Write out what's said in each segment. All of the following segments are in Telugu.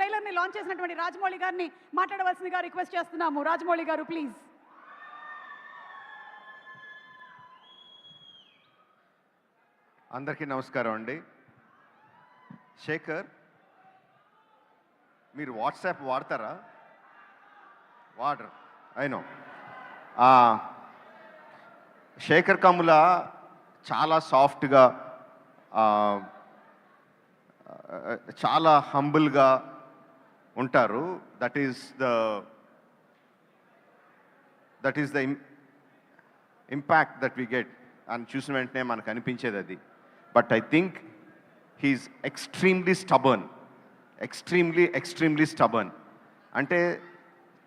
ట్రైలర్ ని లాంచ్ చేసినటువంటి రాజమౌళి గారిని మాట్లాడవలసిందిగా రిక్వెస్ట్ చేస్తున్నాము. రాజమౌళి గారు ప్లీజ్. అందరికీ నమస్కారం అండి. శేఖర్, మీరు వాట్సాప్ వాడతారా? వాడరు, అయినో. శేఖర్ కమ్ముల చాలా సాఫ్ట్గా, చాలా హంబుల్గా ఉంటారు. That is the impact that we get అని చూసిన వెంటనే మనకు అనిపించేది అది. But I think he's extremely stubborn. అంటే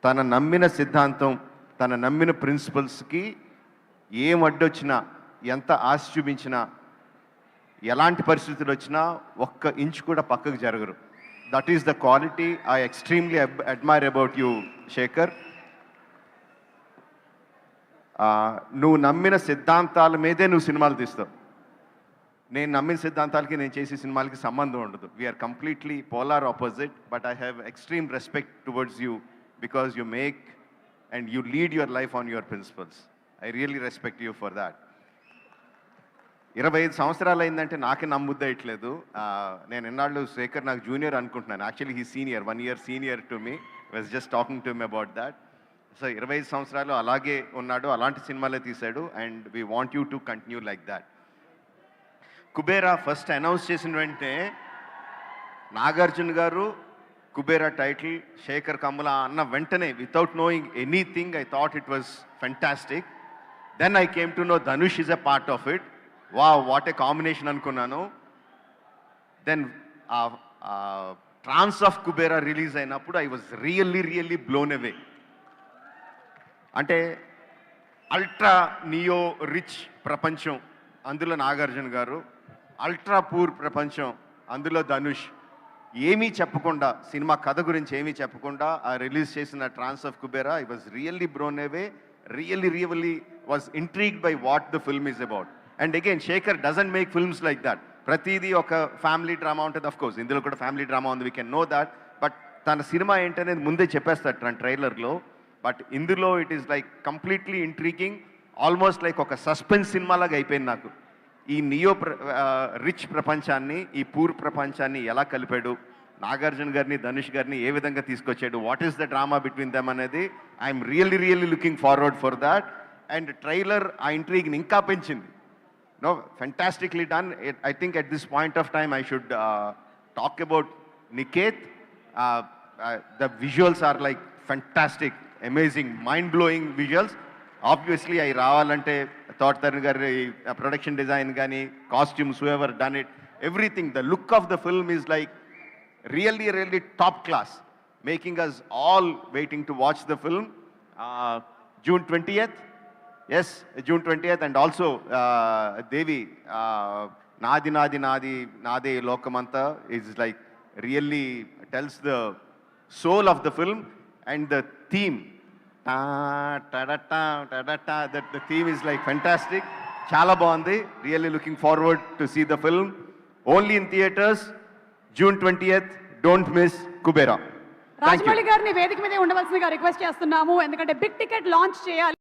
తన నమ్మిన సిద్ధాంతం, తన నమ్మిన ప్రిన్సిపల్స్కి ఏం అడ్డొచ్చినా, ఎంత ఆశ చూపించినా, ఎలాంటి పరిస్థితులు వచ్చినా ఒక్క ఇంచ్ కూడా పక్కకు జరగరు. That is the quality I extremely admire about you Shekhar. నువ్వు నమ్మిన సిద్ధాంతాల మీదే నువ్వు సినిమాలు తీస్తావు. నేను నమ్మిన సిద్ధాంతాలకి, నేను చేసే సినిమాలకి సంబంధం ఉండదు. We are completely polar opposite. But I have extreme respect towards you because you make and you lead your life on your principles. I really respect you for that. 25 సంవత్సరాలు అయిందంటే నాకే నమ్ముద్దయట్లేదు. నేను ఎన్నాళ్ళు శేఖర్ నాకు జూనియర్ అనుకుంటున్నాను. Actually he senior, 1 year senior to me. Was just talking to me about that. So 25 సంవత్సరాలు అలాగే ఉన్నాడు, అలాంటి సినిమాలే తీశాడు. And we want you to continue like that. Kubera first announce చేసిన వెంటనే నాగార్జున గారు కుబేరా టైటిల్ శేఖర్ కమ్ముల అన్న వెంటనే, without knowing anything, I thought it was fantastic. Then I came to know Dhanush is a part of it. What a combination అనుకున్నాను. Then trance of Kubera release అయినప్పుడు I was really blown away. అంటే అల్ట్రా నియో రిచ్ ప్రపంచం, అందులో నాగార్జున గారు. అల్ట్రా పూర్ ప్రపంచం, అందులో ధనుష్. ఏమీ చెప్పకుండా, సినిమా కథ గురించి ఏమీ చెప్పకుండా రిలీజ్ చేసిన trance of Kubera, I was really blown away. Really was intrigued by what the film is about. And again Shekhar doesn't make films like that. ప్రతిదీ ఒక ఫ్యామిలీ డ్రామా ఉంటుంది. ఆఫ్ కోర్స్ ఇందులో కూడా ఫ్యామిలీ డ్రామా ఉంది, we can know that. But తన సినిమా ఏంటనేది ముందే చెప్పేస్తాడు తన ట్రైలర్లో. బట్ ఇందులో it is like completely intriguing, almost like ఒక సస్పెన్స్ సినిమాలాగా అయిపోయింది నాకు. ఈ నియో రిచ్ ప్రపంచాన్ని, ఈ పూర్ ప్రపంచాన్ని ఎలా కలిపాడు, నాగార్జున గారిని ధనుష్ గారిని ఏ విధంగా తీసుకొచ్చాడు, what is the drama between them అనేది I'm really looking forward for that. And trailer ఆ ఇంట్రీగ్ని ఇంకా పెంచింది. No, fantastically done. I think at this point of time I should talk about Niket. The visuals are like fantastic, amazing, mind-blowing visuals. Obviously, I ravalante Thought Tarun gari production design gani, costumes, whoever done it, everything. The look of the film is like really top class, making us all waiting to watch the film. June 20th. Yes, June 20th. And also Devi, Nadi Nade Lokamanta is like really tells the soul of the film. And the theme, that the theme is like fantastic. Chala bandi. Really looking forward to see the film. Only in theaters, June 20th. Don't miss Kubera. Rajamouli గారిని వేదిక మీద ఉండవలసిందిగా రిక్వెస్ట్ చేస్తున్నాము. ఎందుకంటే బిగ్ టికెట్ లాంచ్ చేయాలి.